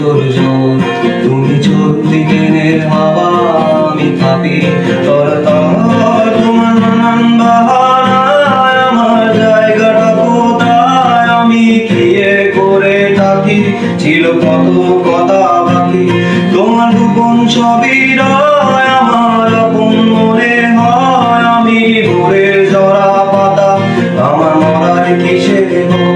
তোর জোর, তুমি চলতি ট্রেনের হাওয়া, আমি কাঁপি তর তর। তোমার নানান বাহানায় আমার জায়গাটা কোথায়, আমি গিয়ে করে থাকি, ছিল কত কথা বাকি। তোমার গোপন ছবি রয় আমার আপন মনে হয়, আমি ভোরের জরা পাতা, আমার মরার কিসে ভয়।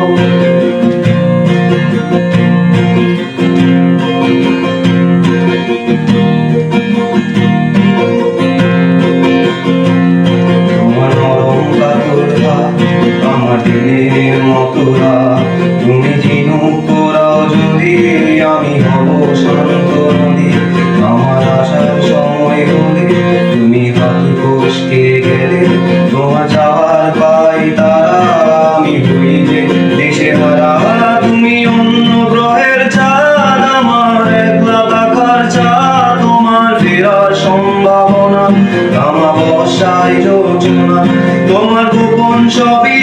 তোমার নরম কাতর হাত, আমার দিনের মতো রাত, তুমি ঝিনুক পোড়াও যদি, আমি হব শান্ত নদী। আমার আসার সময় হলে তুমি হাত ফসকে গেলে, তোমার যাওয়ার পাই তারা, আমি হই যে দেশে হারা। তুমি অন্য গ্রহের চাঁদ, আমার একলা থাকার চাঁদ, তোমার ফেরার সম্ভাবনা অমাবস্যায় যোজনা। তোমার গোপন ছবি